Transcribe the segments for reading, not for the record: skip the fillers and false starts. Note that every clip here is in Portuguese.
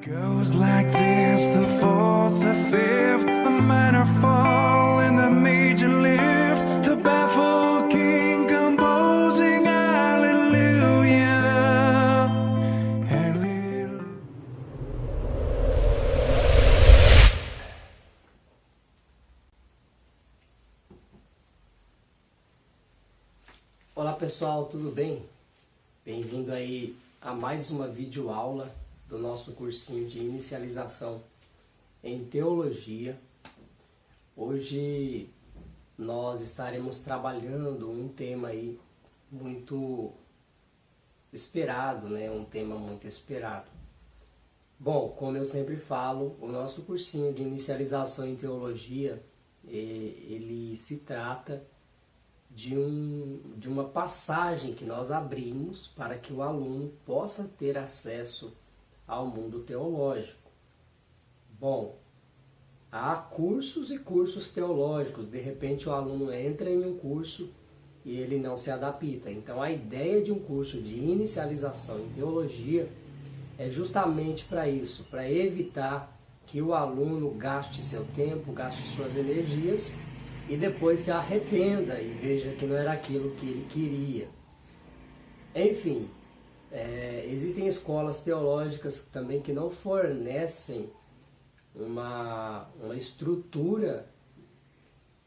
Goes like this, the fourth, the fifth, the minor fall and the major lift, the baffled king composing hallelujah, hallelujah. Olá pessoal, tudo bem? Bem-vindo aí a mais uma videoaula do nosso cursinho de inicialização em teologia. Hoje nós estaremos trabalhando um tema aí muito esperado, né? Um tema muito esperado. Bom, como eu sempre falo, o nosso cursinho de inicialização em teologia, ele se trata de uma passagem que nós abrimos para que o aluno possa ter acesso ao mundo teológico. Bom, há cursos e cursos teológicos. De repente o aluno entra em um curso e ele não se adapta. Então a ideia de um curso de inicialização em teologia é justamente para isso, para evitar que o aluno gaste seu tempo, gaste suas energias e depois se arrependa e veja que não era aquilo que ele queria. Enfim, existem escolas teológicas também que não fornecem uma estrutura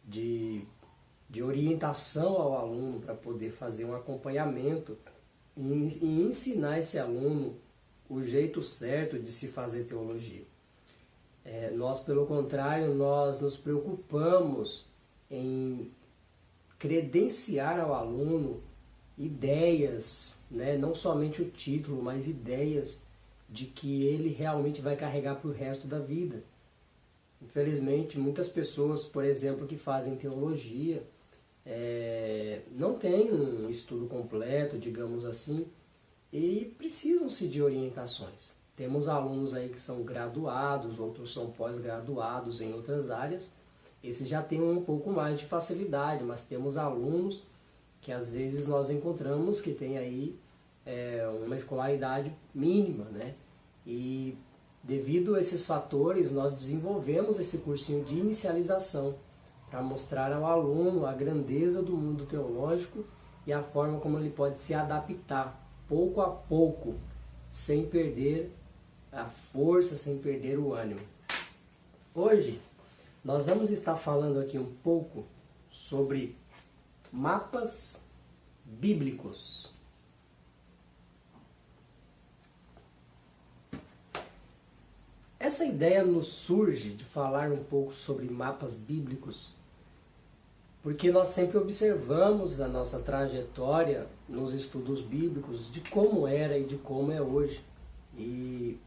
de orientação ao aluno para poder fazer um acompanhamento e ensinar esse aluno o jeito certo de se fazer teologia. Nós, pelo contrário, nós nos preocupamos em credenciar ao aluno ideias, né? Não somente o título, mas ideias de que ele realmente vai carregar para o resto da vida. Infelizmente, muitas pessoas, por exemplo, que fazem teologia, não têm um estudo completo, digamos assim, e precisam-se de orientações. Temos alunos aí que são graduados, outros são pós-graduados em outras áreas. Esses já têm um pouco mais de facilidade, mas temos alunos que às vezes nós encontramos que tem aí uma escolaridade mínima, né? E devido a esses fatores, nós desenvolvemos esse cursinho de inicialização para mostrar ao aluno a grandeza do mundo teológico e a forma como ele pode se adaptar pouco a pouco, sem perder a força, sem perder o ânimo. Hoje nós vamos estar falando aqui um pouco sobre mapas bíblicos. Essa ideia nos surge de falar um pouco sobre mapas bíblicos, porque nós sempre observamos a nossa trajetória nos estudos bíblicos de como era e de como é hoje. E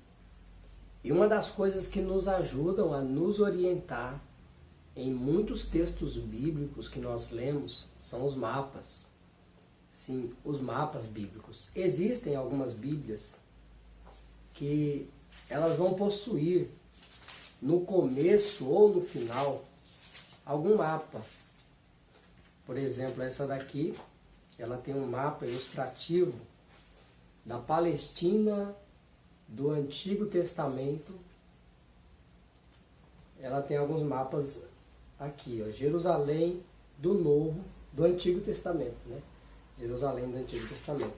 uma das coisas que nos ajudam a nos orientar em muitos textos bíblicos que nós lemos são os mapas. Sim, os mapas bíblicos. Existem algumas bíblias que elas vão possuir no começo ou no final algum mapa. Por exemplo, essa daqui, ela tem um mapa ilustrativo da Palestina do Antigo Testamento. Ela tem alguns mapas aqui, ó, Jerusalém do Antigo Testamento, né? Jerusalém do Antigo Testamento.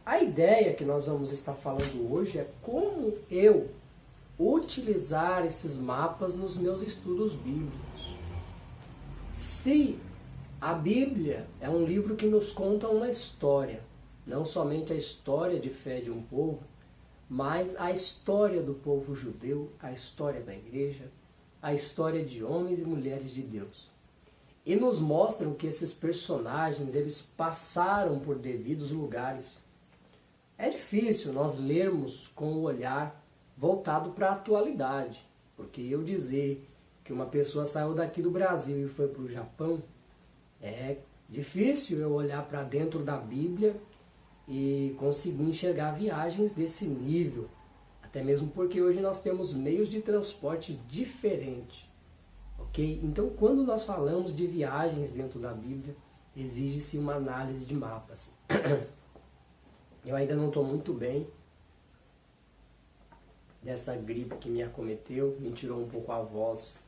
A ideia que nós vamos estar falando hoje é como eu utilizar esses mapas nos meus estudos bíblicos. Se a Bíblia é um livro que nos conta uma história, não somente a história de fé de um povo, mas a história do povo judeu, a história da igreja, a história de homens e mulheres de Deus. E nos mostram que esses personagens, eles passaram por devidos lugares. É difícil nós lermos com o olhar voltado para a atualidade, porque eu dizer que uma pessoa saiu daqui do Brasil e foi para o Japão, é difícil eu olhar para dentro da Bíblia e conseguir enxergar viagens desse nível. Até mesmo porque hoje nós temos meios de transporte diferentes. Ok? Então, quando nós falamos de viagens dentro da Bíblia, exige-se uma análise de mapas. Eu ainda não estou muito bem dessa gripe que me acometeu, me tirou um pouco a voz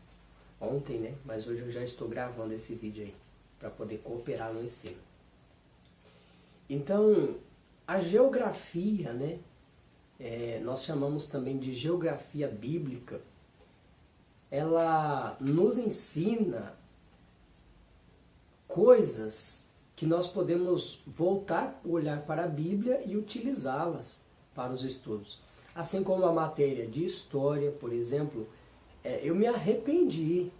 ontem, né? Mas hoje eu já estou gravando esse vídeo aí, para poder cooperar no ensino. Então, a geografia, né? Nós chamamos também de geografia bíblica, ela nos ensina coisas que nós podemos voltar o olhar para a Bíblia e utilizá-las para os estudos. Assim como a matéria de história, por exemplo, eu me arrependi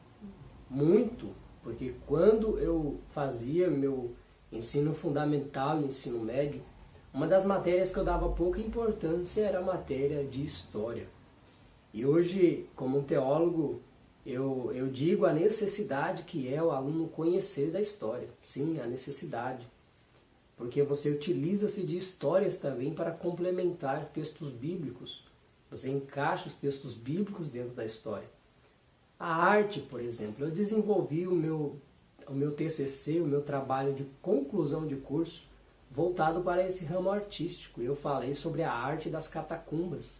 muito, porque quando eu fazia meu ensino fundamental e ensino médio, uma das matérias que eu dava pouca importância era a matéria de história. E hoje, como um teólogo, eu digo a necessidade que é o aluno conhecer da história. Sim, a necessidade. Porque você utiliza-se de histórias também para complementar textos bíblicos. Você encaixa os textos bíblicos dentro da história. A arte, por exemplo, eu desenvolvi o meu TCC, o meu trabalho de conclusão de curso, voltado para esse ramo artístico. Eu falei sobre a arte das catacumbas.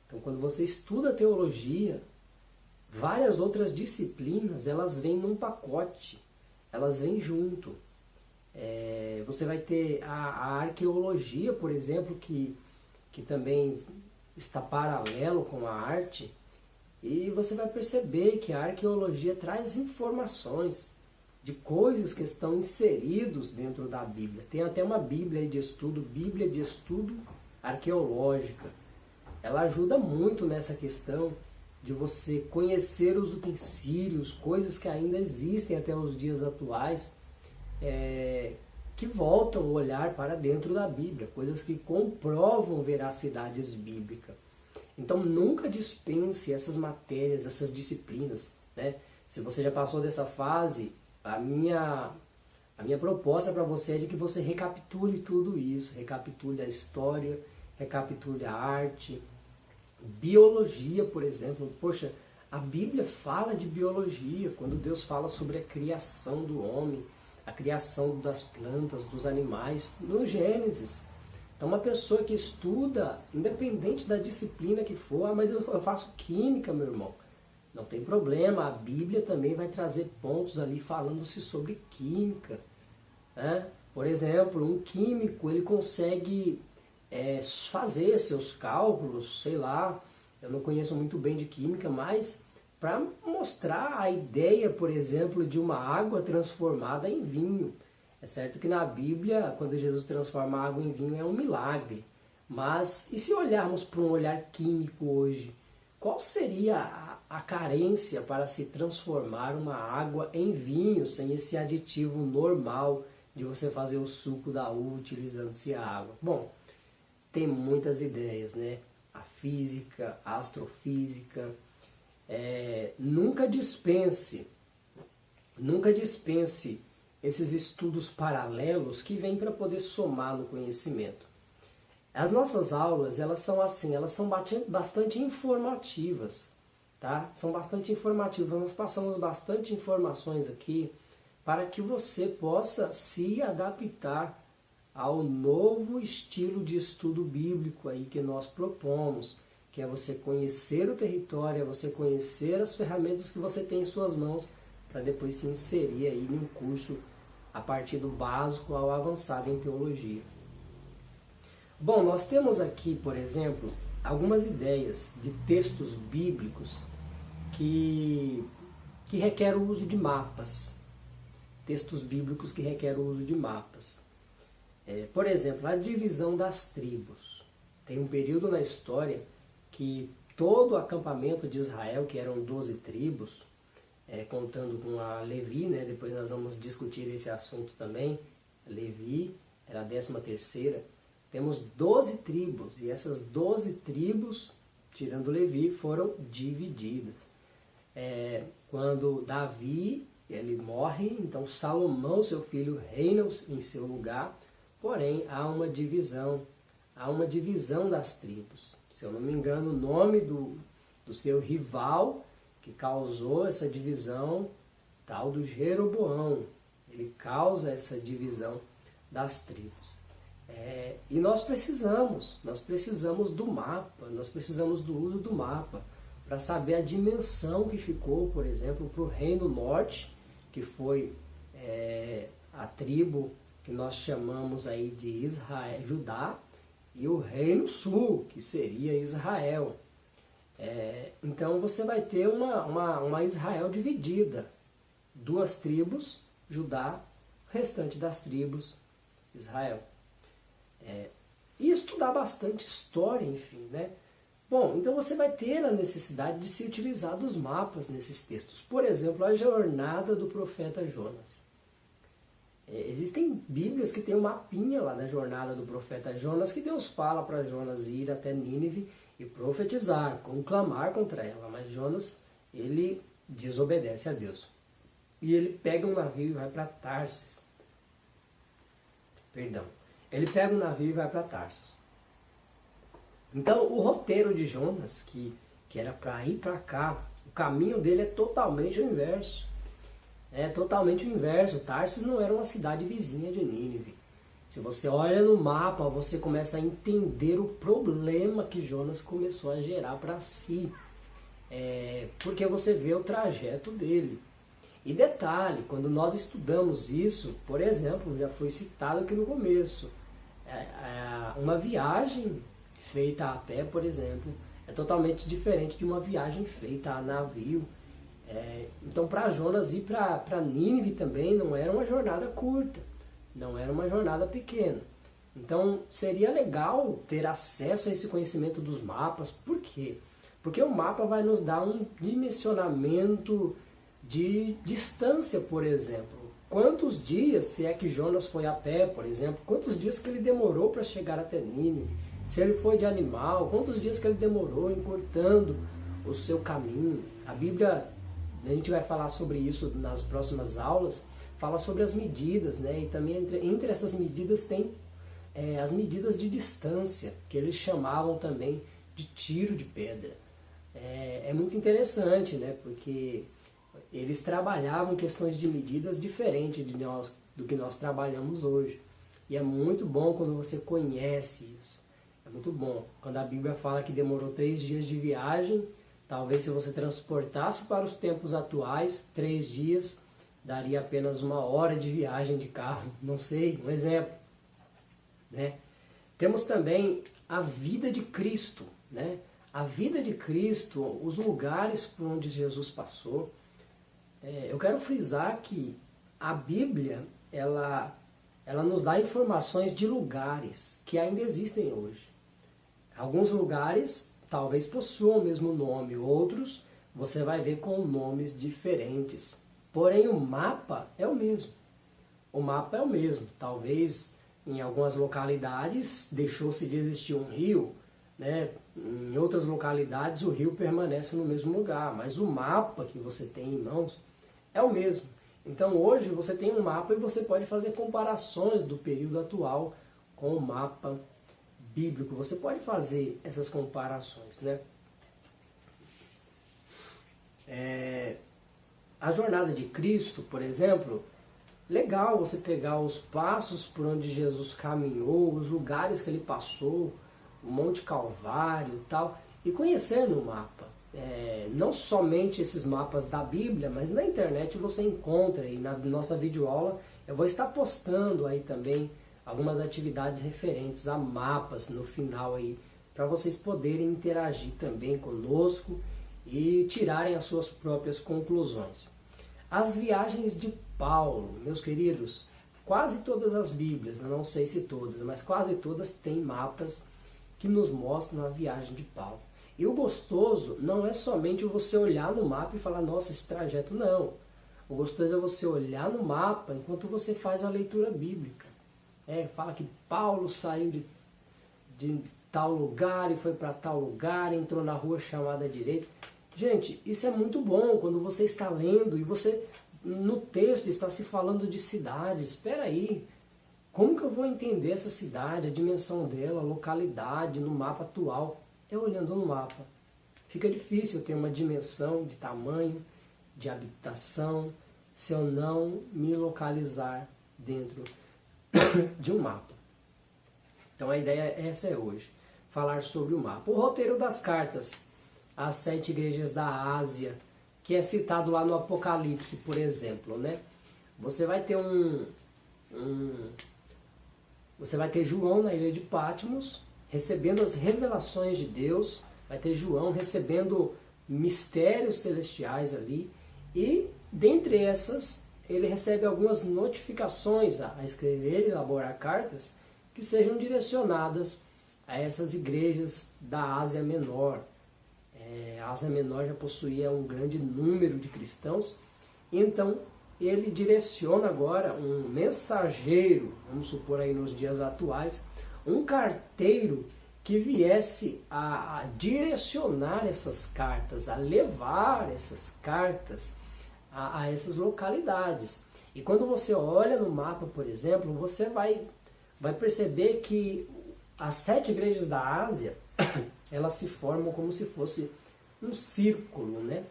Então, quando você estuda teologia, várias outras disciplinas, elas vêm num pacote, elas vêm junto. Você vai ter a arqueologia, por exemplo, que também está paralelo com a arte, e você vai perceber que a arqueologia traz informações de coisas que estão inseridos dentro da Bíblia. Tem até uma Bíblia de estudo arqueológica. Ela ajuda muito nessa questão de você conhecer os utensílios, coisas que ainda existem até os dias atuais, que voltam o olhar para dentro da Bíblia, coisas que comprovam veracidades bíblicas. Então nunca dispense essas matérias, essas disciplinas, né? Se você já passou dessa fase, a minha proposta para você é de que você recapitule tudo isso, recapitule a história, recapitule a arte, biologia, por exemplo. Poxa, a Bíblia fala de biologia, quando Deus fala sobre a criação do homem, a criação das plantas, dos animais, no Gênesis. Então uma pessoa que estuda, independente da disciplina que for, mas eu faço química, meu irmão, não tem problema, a Bíblia também vai trazer pontos ali falando-se sobre química, né? Por exemplo, um químico, ele consegue fazer seus cálculos, sei lá, eu não conheço muito bem de química, mas para mostrar a ideia, por exemplo, de uma água transformada em vinho. É certo que na Bíblia, quando Jesus transforma a água em vinho, é um milagre. Mas, e se olharmos para um olhar químico hoje, qual seria a carência para se transformar uma água em vinho, sem esse aditivo normal de você fazer o suco da uva utilizando-se a água? Bom, tem muitas ideias, né? A física, a astrofísica. Nunca dispense esses estudos paralelos que vêm para poder somar no conhecimento. As nossas aulas, elas são assim, elas são bastante informativas, tá? São bastante informativas, nós passamos bastante informações aqui para que você possa se adaptar ao novo estilo de estudo bíblico aí que nós propomos, que é você conhecer o território, é você conhecer as ferramentas que você tem em suas mãos para depois se inserir aí em um curso a partir do básico ao avançado em teologia. Bom, nós temos aqui, por exemplo, algumas ideias de textos bíblicos que requerem o uso de mapas. Textos bíblicos que requerem o uso de mapas. Por exemplo, a divisão das tribos. Tem um período na história que todo o acampamento de Israel, que eram 12 tribos, contando com a Levi, né? Depois nós vamos discutir esse assunto também. Levi era a 13ª. Temos 12 tribos, e essas 12 tribos, tirando Levi, foram divididas. Quando Davi ele morre, então Salomão, seu filho, reina em seu lugar, porém há uma divisão das tribos. Se eu não me engano, o nome do seu rival que causou essa divisão, tal do Jeroboão, ele causa essa divisão das tribos. E nós precisamos do mapa, nós precisamos do uso do mapa para saber a dimensão que ficou, por exemplo, para o Reino Norte, que foi a tribo que nós chamamos aí de Israel, Judá, e o Reino Sul, que seria Israel. Então você vai ter uma Israel dividida, 2 tribos, Judá, restante das tribos, Israel. E estudar bastante história, enfim, né? Bom, então você vai ter a necessidade de se utilizar dos mapas nesses textos. Por exemplo, a jornada do profeta Jonas. Existem bíblias que tem um mapinha lá da jornada do profeta Jonas, que Deus fala para Jonas ir até Nínive e profetizar, conclamar contra ela. Mas Jonas, ele desobedece a Deus. E ele pega um navio e vai para Tarsis. Ele pega um navio e vai para Tarsis. Então, o roteiro de Jonas, que era para ir para cá, o caminho dele é totalmente o inverso. É totalmente o inverso. Tarsis não era uma cidade vizinha de Nínive. Se você olha no mapa, você começa a entender o problema que Jonas começou a gerar para si. Porque você vê o trajeto dele. E detalhe, quando nós estudamos isso, por exemplo, já foi citado aqui no começo, uma viagem feita a pé, por exemplo, é totalmente diferente de uma viagem feita a navio. Então, para Jonas ir para Nínive também não era uma jornada curta, não era uma jornada pequena. Então, seria legal ter acesso a esse conhecimento dos mapas. Por quê? Porque o mapa vai nos dar um dimensionamento de distância, por exemplo. Quantos dias, se é que Jonas foi a pé, por exemplo, quantos dias que ele demorou para chegar até Nínive? Se ele foi de animal, quantos dias que ele demorou encurtando o seu caminho? A Bíblia, a gente vai falar sobre isso nas próximas aulas, fala sobre as medidas, né? E também entre essas medidas tem as medidas de distância, que eles chamavam também de tiro de pedra. É muito interessante, né? Porque eles trabalhavam questões de medidas diferentes do que nós trabalhamos hoje. E é muito bom quando você conhece isso. É muito bom. Quando a Bíblia fala que demorou 3 dias de viagem, talvez se você transportasse para os tempos atuais, 3 dias daria apenas 1 hora de viagem de carro. Não sei, um exemplo. Né? Temos também a vida de Cristo. Né? A vida de Cristo, os lugares por onde Jesus passou. Eu quero frisar que a Bíblia, ela nos dá informações de lugares que ainda existem hoje. Alguns lugares talvez possuam o mesmo nome, outros você vai ver com nomes diferentes. Porém, o mapa é o mesmo. O mapa é o mesmo. Talvez em algumas localidades deixou-se de existir um rio, né? Em outras localidades o rio permanece no mesmo lugar, mas o mapa que você tem em mãos é o mesmo. Então hoje você tem um mapa e você pode fazer comparações do período atual com o mapa bíblico. Você pode fazer essas comparações, né? A jornada de Cristo, por exemplo, legal você pegar os passos por onde Jesus caminhou, os lugares que ele passou, o Monte Calvário e tal, e conhecer no mapa. Não somente esses mapas da Bíblia, mas na internet você encontra, e na nossa videoaula eu vou estar postando aí também algumas atividades referentes a mapas no final aí, para vocês poderem interagir também conosco e tirarem as suas próprias conclusões. As viagens de Paulo, meus queridos, quase todas as Bíblias, eu não sei se todas, mas quase todas têm mapas que nos mostram a viagem de Paulo. E o gostoso não é somente você olhar no mapa e falar, nossa, esse trajeto não. O gostoso é você olhar no mapa enquanto você faz a leitura bíblica. Fala que Paulo saiu de tal lugar e foi para tal lugar, entrou na rua chamada direita. Gente, isso é muito bom quando você está lendo e você, no texto, está se falando de cidades. Espera aí, como que eu vou entender essa cidade, a dimensão dela, a localidade, no mapa atual? É olhando no mapa. Fica difícil ter uma dimensão de tamanho, de habitação, se eu não me localizar dentro de um mapa. Então a ideia essa é hoje, falar sobre o mapa. O roteiro das cartas às 7 igrejas da Ásia, que é citado lá no Apocalipse, por exemplo, né? Você vai ter você vai ter João na ilha de Patmos, recebendo as revelações de Deus, vai ter João recebendo mistérios celestiais ali, e dentre essas ele recebe algumas notificações a escrever e elaborar cartas que sejam direcionadas a essas igrejas da Ásia Menor. A Ásia Menor já possuía um grande número de cristãos, então ele direciona agora um mensageiro, vamos supor aí nos dias atuais, um carteiro que viesse a direcionar essas cartas, a levar essas cartas a essas localidades. E quando você olha no mapa, por exemplo, você vai perceber que as 7 igrejas da Ásia, elas se formam como se fosse um círculo, né?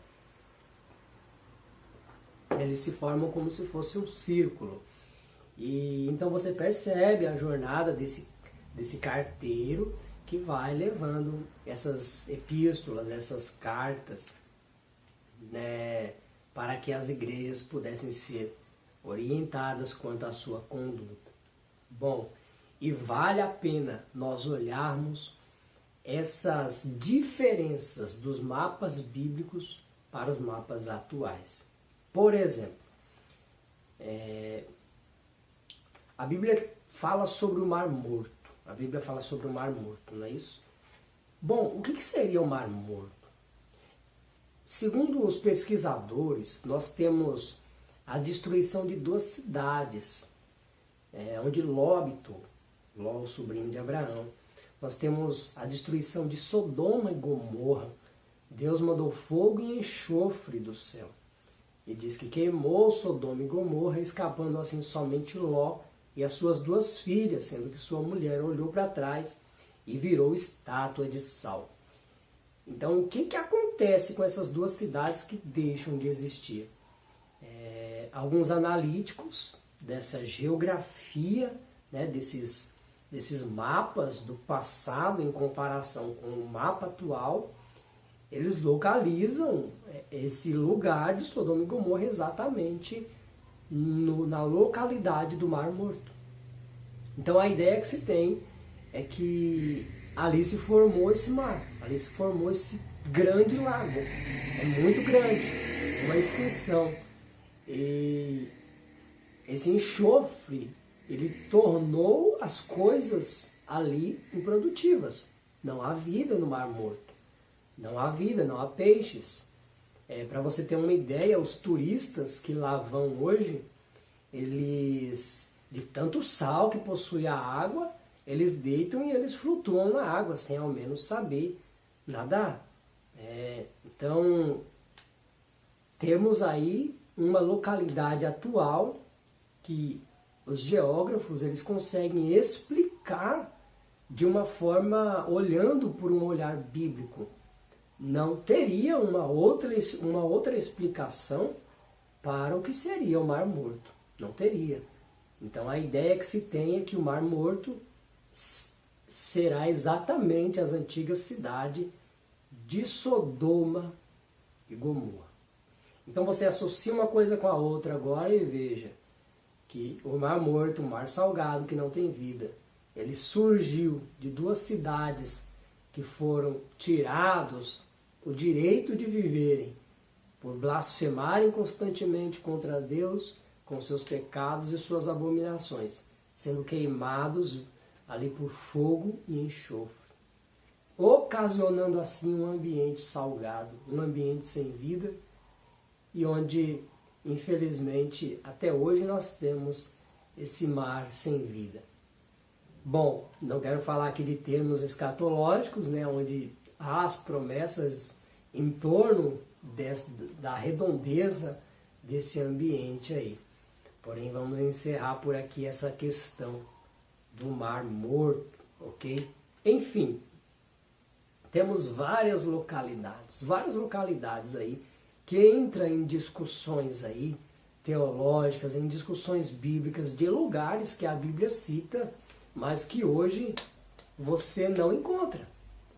Eles se formam como se fosse um círculo. E então você percebe a jornada desse carteiro que vai levando essas epístolas, essas cartas, né, para que as igrejas pudessem ser orientadas quanto à sua conduta. Bom, e vale a pena nós olharmos essas diferenças dos mapas bíblicos para os mapas atuais. Por exemplo, a Bíblia fala sobre o Mar Morto. A Bíblia fala sobre o Mar Morto, não é isso? Bom, o que seria o Mar Morto? Segundo os pesquisadores, nós temos a destruição de 2 cidades, onde Ló, o sobrinho de Abraão, nós temos a destruição de Sodoma e Gomorra. Deus mandou fogo e enxofre do céu. E diz que queimou Sodoma e Gomorra, escapando assim somente Ló e as suas 2 filhas, sendo que sua mulher olhou para trás e virou estátua de sal. Então, o que acontece com essas 2 cidades que deixam de existir? Alguns analíticos dessa geografia, né, desses mapas do passado em comparação com o mapa atual, eles localizam esse lugar de Sodoma e Gomorra exatamente na localidade do Mar Morto. Então a ideia que se tem é que ali se formou esse mar, ali se formou esse grande lago. É muito grande, uma extensão. E esse enxofre, ele tornou as coisas ali improdutivas. Não há vida no Mar Morto. Não há vida, não há peixes. Para você ter uma ideia, os turistas que lá vão hoje, eles, de tanto sal que possui a água, eles deitam e eles flutuam na água, sem ao menos saber nadar. Então, temos aí uma localidade atual que os geógrafos eles conseguem explicar de uma forma, olhando por um olhar bíblico. Não teria uma outra explicação para o que seria o Mar Morto. Não teria. Então a ideia que se tem é que o Mar Morto será exatamente as antigas cidades de Sodoma e Gomorra. Então você associa uma coisa com a outra agora e veja que o Mar Morto, o Mar Salgado, que não tem vida, ele surgiu de 2 cidades que foram tirados o direito de viverem por blasfemarem constantemente contra Deus com seus pecados e suas abominações, sendo queimados ali por fogo e enxofre, ocasionando assim um ambiente salgado, um ambiente sem vida, e onde, infelizmente, até hoje nós temos esse mar sem vida. Bom, não quero falar aqui de termos escatológicos, né, onde há as promessas em torno da redondeza desse ambiente aí. Porém, vamos encerrar por aqui essa questão do Mar Morto, ok? Enfim, temos várias localidades aí que entram em discussões aí teológicas, em discussões bíblicas de lugares que a Bíblia cita, mas que hoje você não encontra.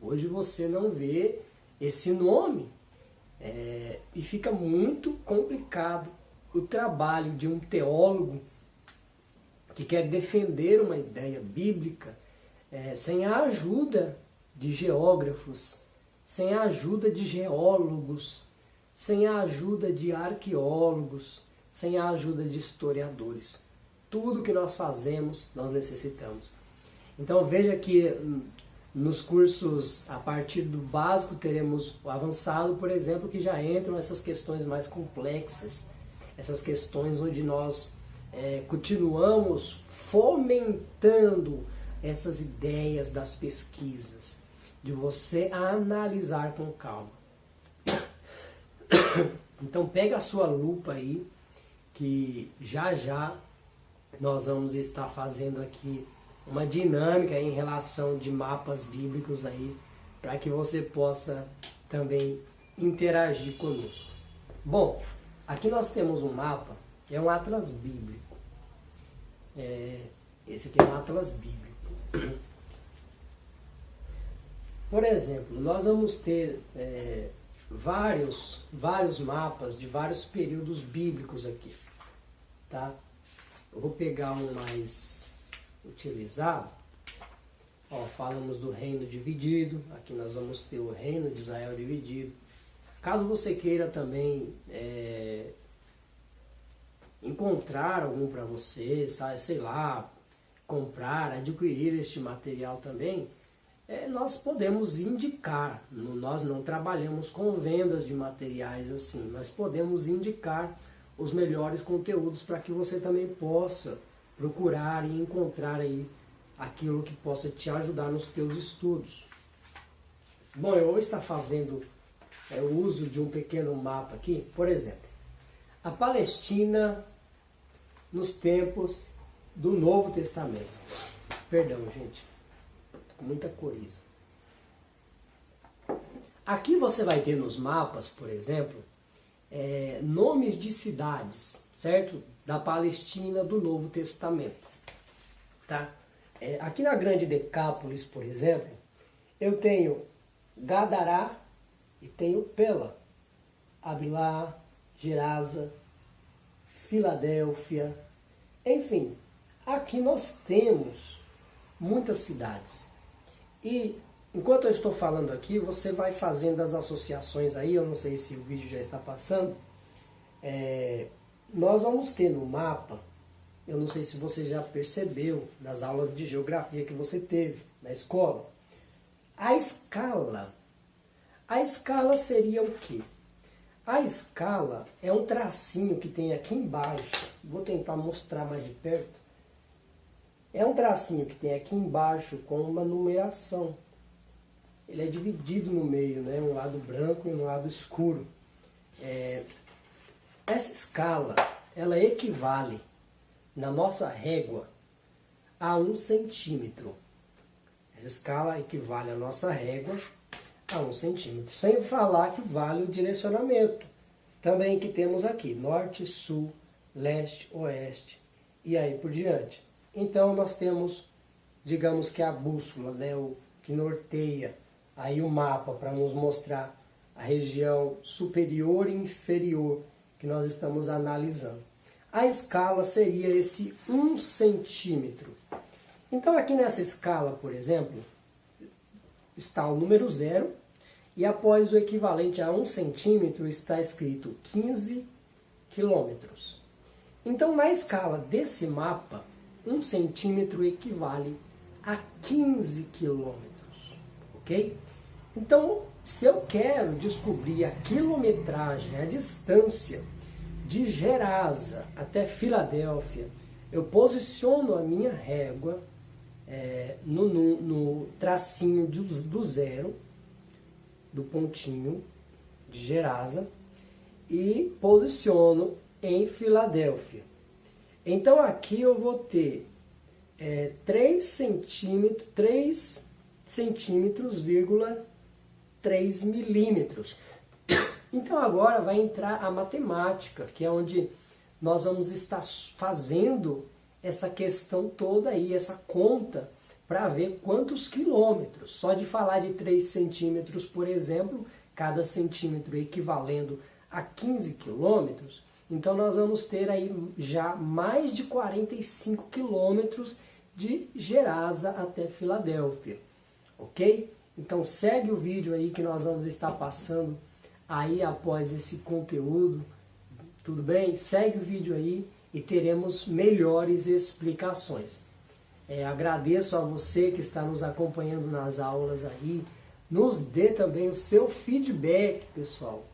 Hoje você não vê esse nome. E fica muito complicado o trabalho de um teólogo que quer defender uma ideia bíblica sem a ajuda de geógrafos, sem a ajuda de geólogos, sem a ajuda de arqueólogos, sem a ajuda de historiadores. Tudo que nós fazemos, nós necessitamos. Então veja que nos cursos, a partir do básico, teremos o avançado, por exemplo, que já entram essas questões mais complexas, essas questões onde nós continuamos fomentando essas ideias das pesquisas, de você analisar com calma. Então pega a sua lupa aí, que já já nós vamos estar fazendo aqui uma dinâmica em relação de mapas bíblicos aí, para que você possa também interagir conosco. Bom, aqui nós temos um mapa, que é um atlas bíblico. Esse aqui é um atlas bíblico. Por exemplo, nós vamos ter vários mapas de vários períodos bíblicos aqui, tá? Eu vou pegar um mais utilizado. Falamos do reino dividido. Aqui nós vamos ter o reino de Israel dividido. Caso você queira também encontrar algum para você, sei lá, comprar, adquirir este material também, nós podemos indicar. Nós não trabalhamos com vendas de materiais assim, mas podemos indicar os melhores conteúdos para que você também possa procurar e encontrar aí aquilo que possa te ajudar nos teus estudos. Bom, eu vou estar fazendo o uso de um pequeno mapa aqui. Por exemplo, a Palestina nos tempos do Novo Testamento. Perdão, gente, tô com muita coriza. Aqui você vai ter nos mapas, por exemplo, nomes de cidades, certo? Da Palestina do Novo Testamento, tá? Aqui na Grande Decápolis, por exemplo, eu tenho Gadará e tenho Pela, Abilá, Gerasa, Filadélfia, enfim, aqui nós temos muitas cidades. E enquanto eu estou falando aqui, você vai fazendo as associações aí, eu não sei se o vídeo já está passando. Nós vamos ter no mapa, eu não sei se você já percebeu nas aulas de geografia que você teve na escola, a escala. A escala seria o quê? A escala é um tracinho que tem aqui embaixo, vou tentar mostrar mais de perto. É um tracinho que tem aqui embaixo com uma numeração. Ele é dividido no meio, né? Um lado branco e um lado escuro. Essa escala, ela equivale, na nossa régua, a 1 centímetro. Essa escala equivale à nossa régua a 1 centímetro. Sem falar que vale o direcionamento. Também que temos aqui, norte, sul, leste, oeste e aí por diante. Então nós temos, digamos que a bússola, né, o que norteia aí o mapa para nos mostrar a região superior e inferior que nós estamos analisando. A escala seria esse 1 centímetro. Então aqui nessa escala, por exemplo, está o número 0 e após o equivalente a 1 centímetro está escrito 15 quilômetros. Então na escala desse mapa, 1 centímetro equivale a 15 quilômetros, ok? Então, se eu quero descobrir a quilometragem, a distância de Gerasa até Filadélfia, eu posiciono a minha régua no tracinho do 0, do pontinho de Gerasa, e posiciono em Filadélfia. Então aqui eu vou ter 3 centímetros,3 milímetros. Então agora vai entrar a matemática, que é onde nós vamos estar fazendo essa questão toda aí, essa conta, para ver quantos quilômetros. Só de falar de 3 centímetros, por exemplo, cada centímetro equivalendo a 15 quilômetros, então nós vamos ter aí já mais de 45 quilômetros de Gerasa até Filadélfia, ok? Então segue o vídeo aí que nós vamos estar passando aí após esse conteúdo, tudo bem? Segue o vídeo aí e teremos melhores explicações. Agradeço a você que está nos acompanhando nas aulas aí. Nos dê também o seu feedback, pessoal.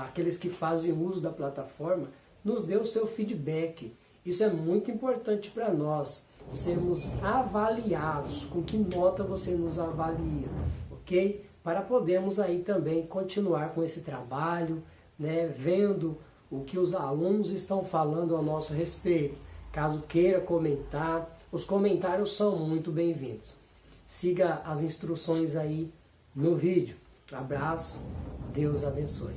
Aqueles que fazem uso da plataforma, nos dê o seu feedback. Isso é muito importante para nós, sermos avaliados. Com que nota você nos avalia, ok? Para podermos aí também continuar com esse trabalho, né, vendo o que os alunos estão falando a nosso respeito. Caso queira comentar, os comentários são muito bem-vindos. Siga as instruções aí no vídeo. Abraço, Deus abençoe.